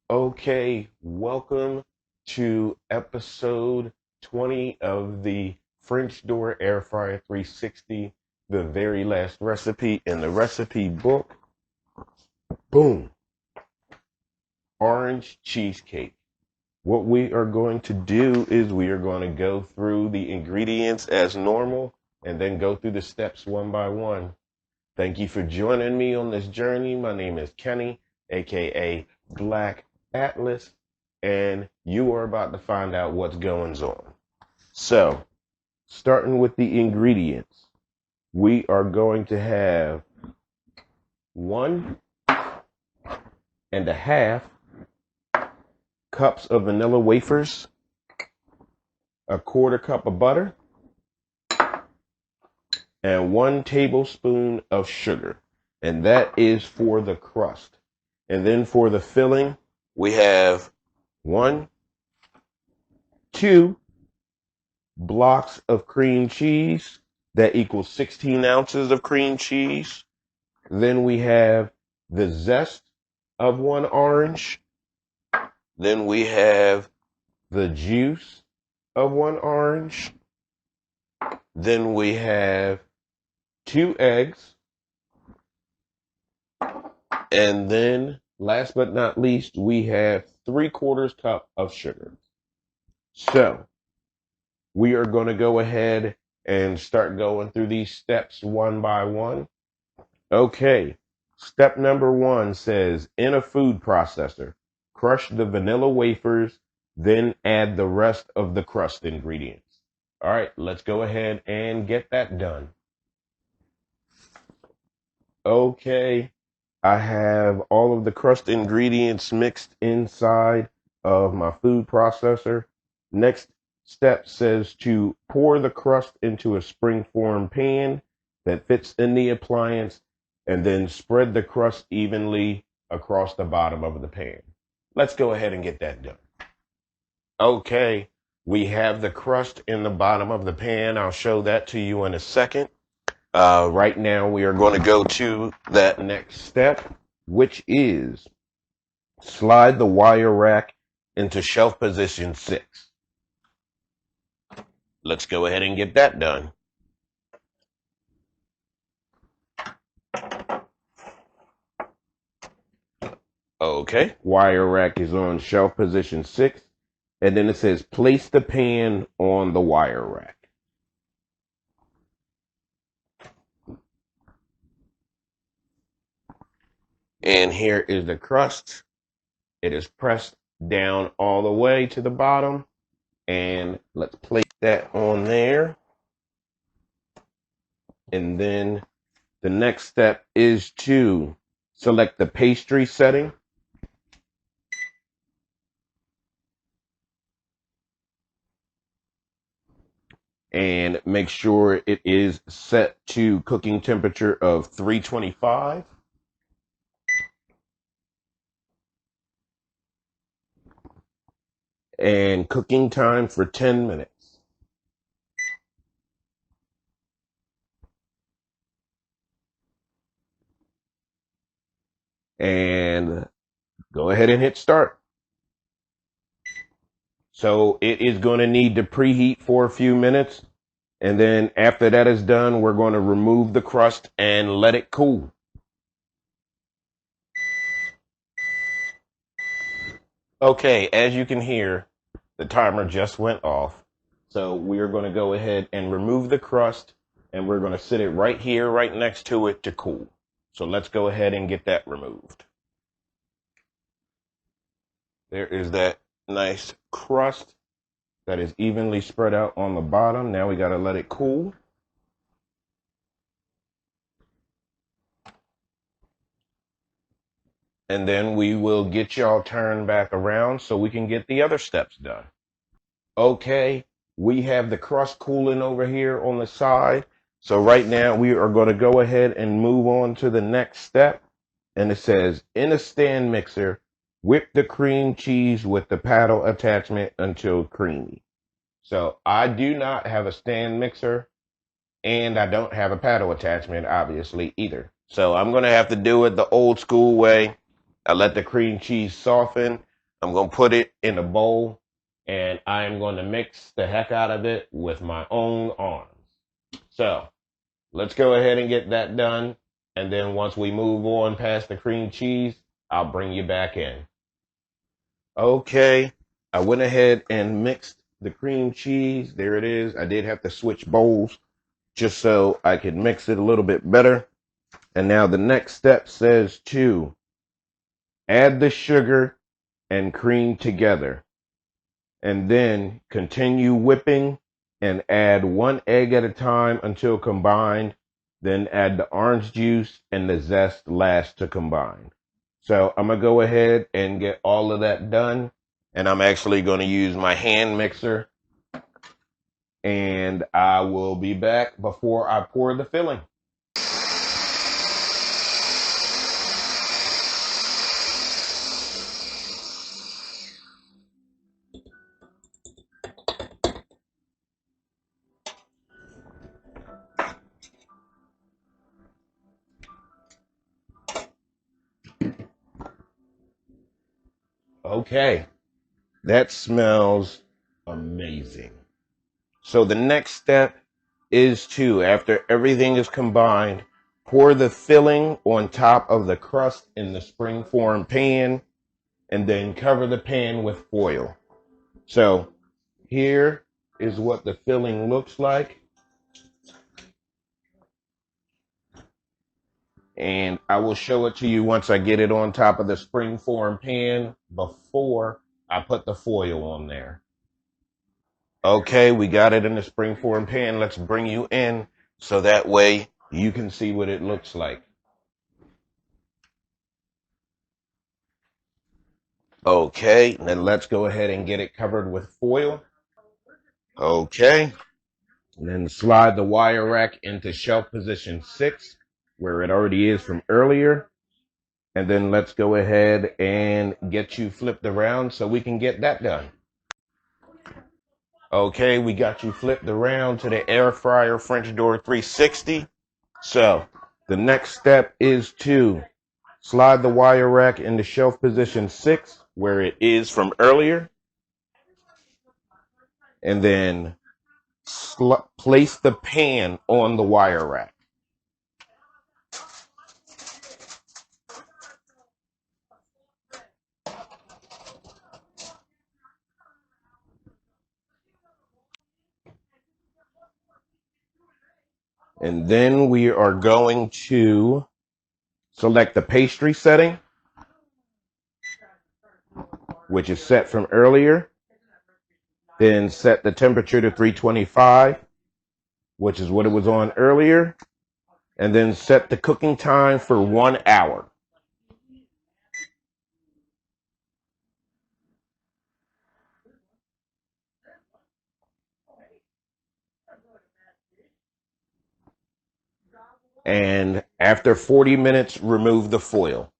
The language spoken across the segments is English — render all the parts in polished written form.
Okay, welcome to episode 20 of the French Door Air Fryer 360, the very last recipe in the recipe book. Boom! Orange cheesecake. What we are going to do is we are going to go through the ingredients as normal and then go through the steps one by one. Thank you for joining me on this journey. My name is Kenny, aka Black Atlas, and you are about to find out what's going on. So, starting with the ingredients, we are going to have 1.5 cups of vanilla wafers, a quarter cup of butter, and 1 tablespoon of sugar. And that is for the crust. And then for the filling, we have 2 blocks of cream cheese. That equals 16 ounces of cream cheese. Then we have the zest of 1 orange. Then we have the juice of 1 orange. Then we have 2 eggs. And then, last but not least, we have 3/4 cup of sugar. So, we are going to go ahead and start going through these steps one by one. Okay, step number 1 says, in a food processor, crush the vanilla wafers, then add the rest of the crust ingredients. All right, let's go ahead and get that done. Okay, I have all of the crust ingredients mixed inside of my food processor. Next step says to pour the crust into a spring-form pan that fits in the appliance and then spread the crust evenly across the bottom of the pan. Let's go ahead and get that done. Okay, we have the crust in the bottom of the pan. I'll show that to you in a second. Right now, we are going to go to that next step, which is slide the wire rack into shelf position 6. Let's go ahead and get that done. Okay, wire rack is on shelf position 6, and then it says place the pan on the wire rack. And here is the crust. It is pressed down all the way to the bottom. And let's place that on there. And then the next step is to select the pastry setting. And make sure it is set to cooking temperature of 325. And cooking time for 10 minutes. And go ahead and hit start. So it is going to need to preheat for a few minutes. And then after that is done, we're going to remove the crust and let it cool. Okay, as you can hear, the timer just went off. So we are going to go ahead and remove the crust, and we're going to sit it right here, right next to it to cool. So let's go ahead and get that removed. There is that nice crust that is evenly spread out on the bottom. Now we got to let it cool. And then we will get y'all turned back around so we can get the other steps done. Okay, we have the crust cooling over here on the side. So right now we are going to go ahead and move on to the next step. And it says, in a stand mixer, whip the cream cheese with the paddle attachment until creamy. So I do not have a stand mixer, and I don't have a paddle attachment, obviously, either. So I'm going to have to do it the old school way. I let the cream cheese soften. I'm going to put it in a bowl and I'm going to mix the heck out of it with my own arms. So let's go ahead and get that done. And then once we move on past the cream cheese, I'll bring you back in. Okay, I went ahead and mixed the cream cheese. There it is. I did have to switch bowls just so I could mix it a little bit better. And now the next step says to add the sugar and cream together. And then continue whipping and add one egg at a time until combined. Then add the orange juice and the zest last to combine. So I'm going to go ahead and get all of that done. And I'm actually going to use my hand mixer. And I will be back before I pour the filling. Okay, that smells amazing. So the next step is to, after everything is combined, pour the filling on top of the crust in the springform pan and then cover the pan with foil. So here is what the filling looks like. And I will show it to you once I get it on top of the springform pan before I put the foil on there. Okay, we got it in the springform pan. Let's bring you in so that way you can see what it looks like. Okay, then let's go ahead and get it covered with foil. Okay, and then slide the wire rack into shelf position 6, where it already is from earlier. And then let's go ahead and get you flipped around so we can get that done. Okay, we got you flipped around to the air fryer French door 360. So the next step is to slide the wire rack into shelf position 6, where it is from earlier. And then place the pan on the wire rack. And then we are going to select the pastry setting, which is set from earlier. Then set the temperature to 325, which is what it was on earlier. And then set the cooking time for 1 hour. And after 40 minutes, remove the foil.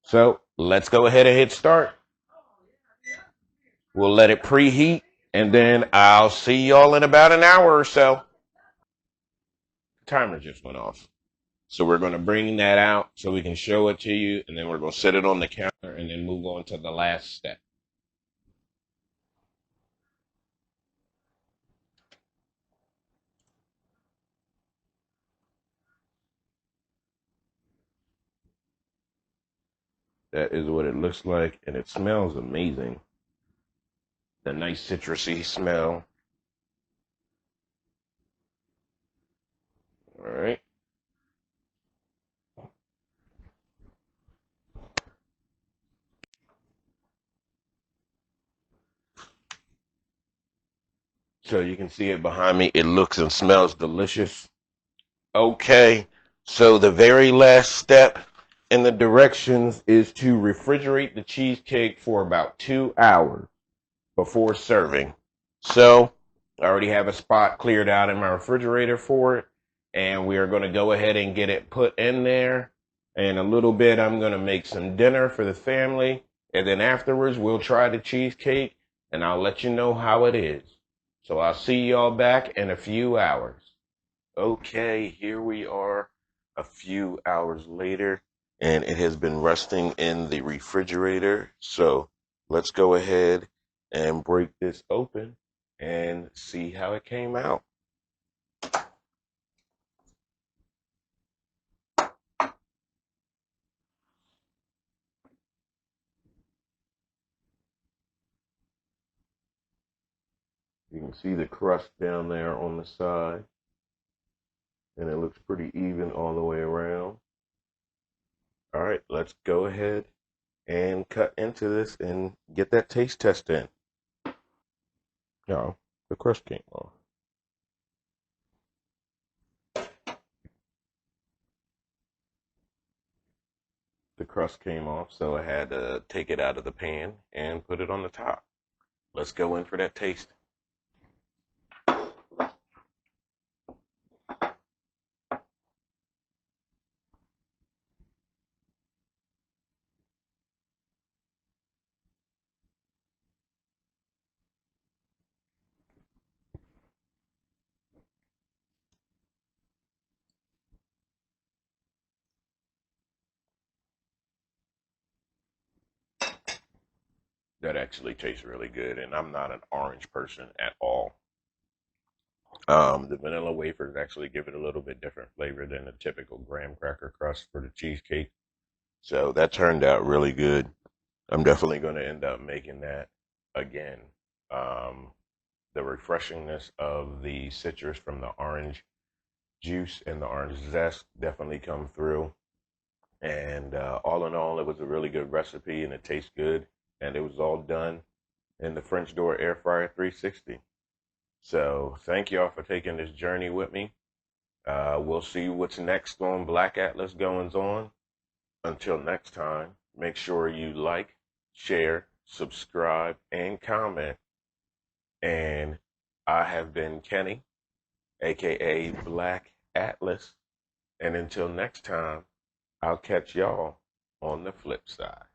So let's go ahead and hit start. We'll let it preheat, and then I'll see y'all in about an hour or so. Timer just went off. So we're going to bring that out so we can show it to you, and then we're going to set it on the counter and then move on to the last step. That is what it looks like, and it smells amazing. The nice citrusy smell. All right. So you can see it behind me. It looks and smells delicious. Okay, so the very last step in the directions is to refrigerate the cheesecake for about 2 hours before serving. So I already have a spot cleared out in my refrigerator for it, and we are going to go ahead and get it put in there. In a little bit, I'm going to make some dinner for the family, and then afterwards, we'll try the cheesecake, and I'll let you know how it is. So I'll see y'all back in a few hours. Okay, here we are a few hours later, and it has been resting in the refrigerator. So let's go ahead and break this open and see how it came out. You can see the crust down there on the side, and it looks pretty even all the way around. All right, let's go ahead and cut into this and get that taste test in. No, the crust came off. The crust came off, so I had to take it out of the pan and put it on the top. Let's go in for that taste. That actually tastes really good, and I'm not an orange person at all. The vanilla wafers actually give it a little bit different flavor than the typical graham cracker crust for the cheesecake. So that turned out really good. I'm definitely going to end up making that again. Um, the refreshingness of the citrus from the orange juice and the orange zest definitely come through. And all in all, it was a really good recipe and it tastes good. And it was all done in the French door air fryer 360. So thank y'all for taking this journey with me. We'll see what's next on Black Atlas Goings On. Until next time, make sure you like, share, subscribe, and comment. And I have been Kenny, aka Black Atlas. And until next time, I'll catch y'all on the flip side.